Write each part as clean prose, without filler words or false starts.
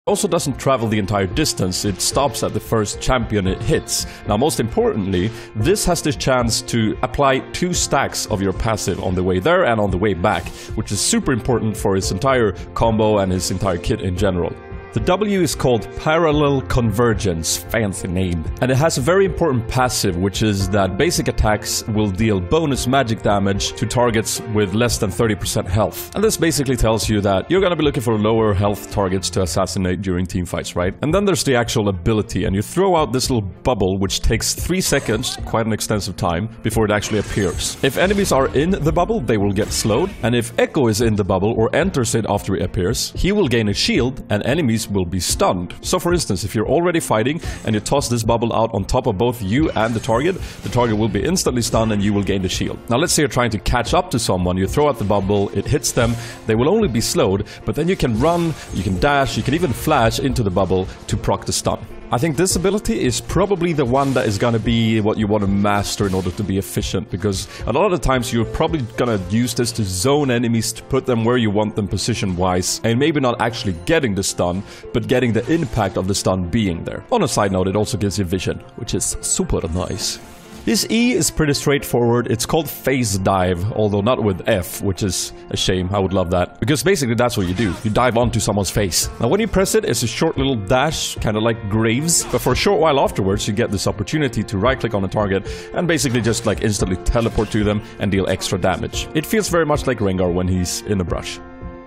Also doesn't travel the entire distance, it stops at the first champion it hits. Now most importantly, this has the chance to apply 2 stacks of your passive on the way there and on the way back, which is super important for his entire combo and his entire kit in general. The W is called Parallel Convergence, fancy name. And it has a very important passive, which is that basic attacks will deal bonus magic damage to targets with less than 30% health. And this basically tells you that you're gonna be looking for lower health targets to assassinate during teamfights, right? And then there's the actual ability, and you throw out this little bubble which takes 3 seconds, quite an extensive time, before it actually appears. If enemies are in the bubble, they will get slowed, and if Ekko is in the bubble or enters it after it appears, he will gain a shield, and enemies will be stunned. So for instance, if you're already fighting and you toss this bubble out on top of both you and the target will be instantly stunned and you will gain the shield. Now let's say you're trying to catch up to someone, you throw out the bubble, it hits them, they will only be slowed, but then you can run, you can dash, you can even flash into the bubble to proc the stun. I think this ability is probably the one that is gonna be what you want to master in order to be efficient, because a lot of the times you're probably gonna use this to zone enemies, to put them where you want them position-wise, and maybe not actually getting the stun, but getting the impact of the stun being there. On a side note, it also gives you vision, which is super nice. His E is pretty straightforward. It's called Phase Dive, although not with F, which is a shame. I would love that. Because basically that's what you do. You dive onto someone's face. Now when you press it, it's a short little dash, kind of like Graves. But for a short while afterwards, you get this opportunity to right-click on a target and basically just like instantly teleport to them and deal extra damage. It feels very much like Rengar when he's in a brush.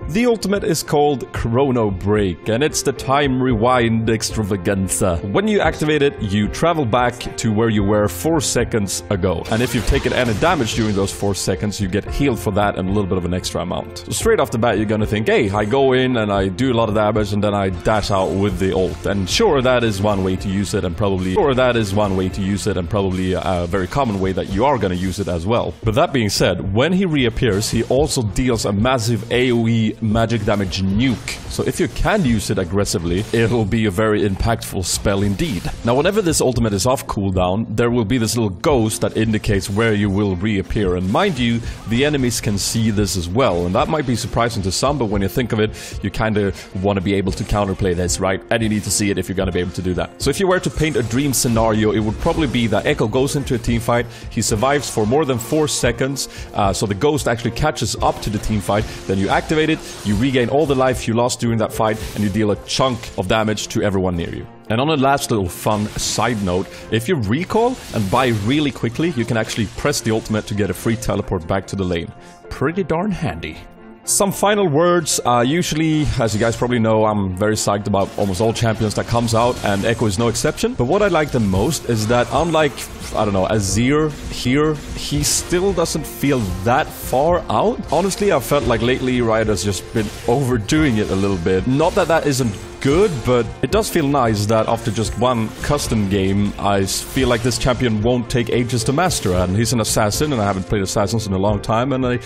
The ultimate is called Chrono Break, and it's the time rewind extravaganza. When you activate it, you travel back to where you were 4 seconds ago. And if you've taken any damage during those 4 seconds, you get healed for that and a little bit of an extra amount. So straight off the bat, you're gonna think, hey, I go in and I do a lot of damage and then I dash out with the ult. And sure, that is one way to use it, and probably a very common way that you are gonna use it as well. But that being said, when he reappears, he also deals a massive AoE magic damage nuke. So if you can use it aggressively, it'll be a very impactful spell indeed. Now whenever this ultimate is off cooldown, there will be this little ghost that indicates where you will reappear. And mind you, the enemies can see this as well. And that might be surprising to some, but when you think of it, you kind of want to be able to counterplay this, right? And you need to see it if you're going to be able to do that. So if you were to paint a dream scenario, it would probably be that Ekko goes into a team fight, he survives for more than 4 seconds, so the ghost actually catches up to the team fight, then you activate it, you regain all the life you lost during that fight, and you deal a chunk of damage to everyone near you. And on a last little fun side note, if you recall and buy really quickly, you can actually press the ultimate to get a free teleport back to the lane. Pretty darn handy. Some final words. Usually, as you guys probably know, I'm very psyched about almost all champions that comes out, and Ekko is no exception. But what I like the most is that unlike, I don't know, Azir here, he still doesn't feel that far out. Honestly, I felt like lately Riot has just been overdoing it a little bit. Not that that isn't good, but it does feel nice that after just one custom game, I feel like this champion won't take ages to master, and he's an assassin, and I haven't played assassins in a long time, and I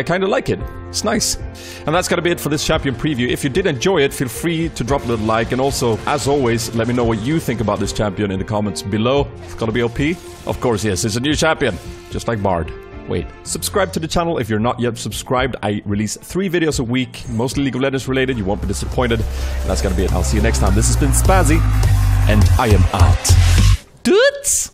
kind of like it. It's nice. And that's gonna be it for this champion preview. If you did enjoy it, feel free to drop a little like, and also, as always, let me know what you think about this champion in the comments below. It's gonna be OP? Of course, yes, it's a new champion, just like Bard. Wait. Subscribe to the channel if you're not yet subscribed. I release 3 videos a week, mostly League of Legends related. You won't be disappointed. And that's gonna be it. I'll see you next time. This has been Spazzy, and I am out. Dudes!